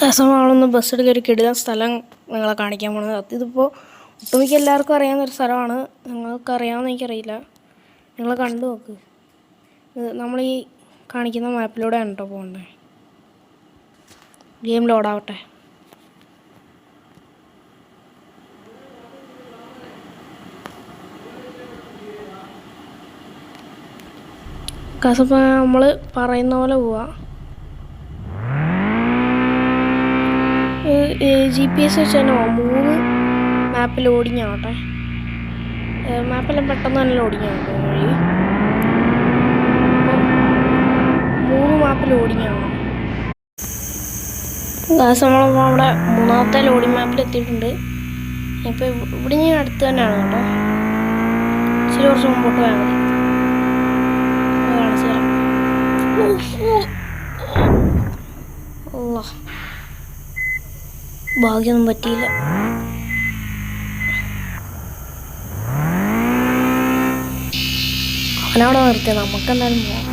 നമ്മളൊന്ന് ബസ്സിൽ ഒരു കിടിലൻ സ്ഥലം നിങ്ങളെ കാണിക്കാൻ പോകുന്നത്. ഇതിപ്പോൾ ഒട്ടുമിക്ക എല്ലാവർക്കും അറിയാവുന്നൊരു സ്ഥലമാണ്. നിങ്ങൾക്ക് അറിയാമെന്ന് എനിക്കറിയില്ല. നിങ്ങൾ കണ്ടു നോക്ക്. നമ്മൾ ഈ കാണിക്കുന്ന മാപ്പിലൂടെയാണ് കേട്ടോ പോകുന്നത്. ഗെയിം ലോഡാവട്ടെ. കാസപ്പോൾ നമ്മൾ പറയുന്ന പോലെ പോവാം. GPS വെച്ച് തന്നെ പോവാം. 3 മാപ്പ് ലോഡിങ് ആവട്ടെ. മാപ്പെല്ലാം പെട്ടെന്ന് തന്നെ ലോഡിങ് ആവട്ടെ. വഴി 3 മാപ്പ് ലോഡിങ് ആവണം. നമ്മളപ്പോൾ അവിടെ 3ാമത്തെ ലോഡിങ് മാപ്പിൽ എത്തിയിട്ടുണ്ട്. ഇപ്പോൾ ഇവിടെ ഞാൻ അടുത്ത് തന്നെയാണ് കേട്ടോ. ഇച്ചിരി കുറച്ച് മുമ്പോട്ട് പോയാൽ മതി. കാണിച്ചു തരാം. ഭാഗ്യമൊന്നും പറ്റിയില്ല. അവനവിടെ നിർത്തിയത്. നമുക്കെന്തായാലും പോവാം.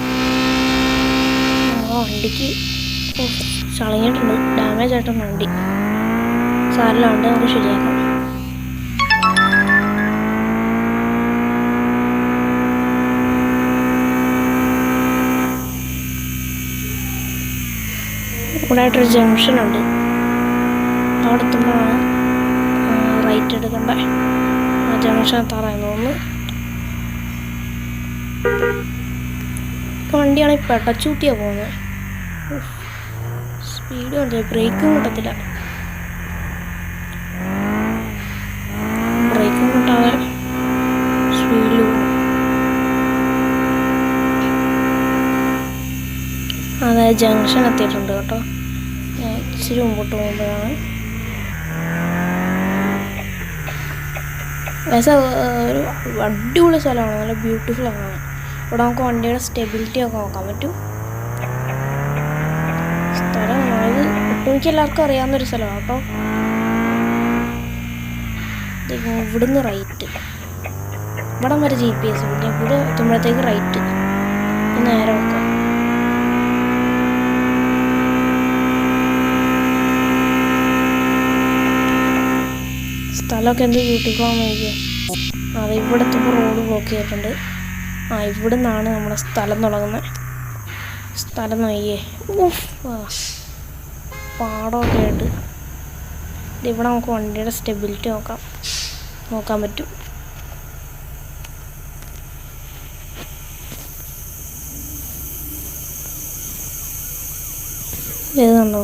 വണ്ടിക്ക് ചളങ്ങിയിട്ടുണ്ട്. ഡാമേജ് ആയിട്ടുണ്ട് വണ്ടി. സാരമില്ല, വണ്ടി നമുക്ക് ശരിയാക്കാം. ഇവിടെ ആയിട്ടൊരു ജംഗ്ഷനുണ്ട്. അവിടെ എത്തുമ്പോഴാണ് റൈറ്റ് എടുക്കണ്ട. ആ ജംഗ്ഷൻ എത്താറായെന്ന് തോന്നുന്നു. വണ്ടിയാണെങ്കിൽ പെടച്ചൂട്ടിയാണ് പോകുന്നത്. സ്പീഡ് ഉണ്ട്, ബ്രേക്കും കിട്ടത്തില്ല. ബ്രേക്കും കിട്ടാതെ സ്പീഡിൽ പോകും. അതെ, ജംഗ്ഷൻ എത്തിയിട്ടുണ്ട് കേട്ടോ. ഇച്ചിരി മുമ്പോട്ട് പോകുമ്പോഴാണ് ഒരു അടിപൊളി സ്ഥലമാണ്. നല്ല ബ്യൂട്ടിഫുൾ ആണ്. ഇവിടെ നമുക്ക് വണ്ടിയുടെ സ്റ്റെബിലിറ്റി ഒക്കെ നോക്കാൻ പറ്റും. സ്ഥലം ഇത് ഒട്ടുമിക്ക എല്ലാവർക്കും അറിയാവുന്നൊരു സ്ഥലമാണ് കേട്ടോ. ഇവിടുന്ന് റൈറ്റ്, ഇവിടം വരെ GPS. പിന്നെ ഇവിടെ എത്തുമ്പോഴത്തേക്ക് റൈറ്റ്, നേരെ വെക്കാം. സ്ഥലമൊക്കെ എന്ത് ബ്യൂട്ടിഫുള്ളാണെന്ന് നോക്കിയാൽ. അതെ, ഇവിടെ എത്തുമ്പോൾ റോഡ് ബ്ലോക്ക് ചെയ്തിട്ടുണ്ട്. ഇവിടെ നിന്നാണ് നമ്മുടെ സ്ഥലം തുടങ്ങുന്നത്. സ്ഥലം നോക്കിയേ, പാടമൊക്കെ ആയിട്ട്. ഇവിടെ നമുക്ക് വണ്ടിയുടെ സ്റ്റെബിലിറ്റി നോക്കാൻ പറ്റും. ഇത് കണ്ടോ,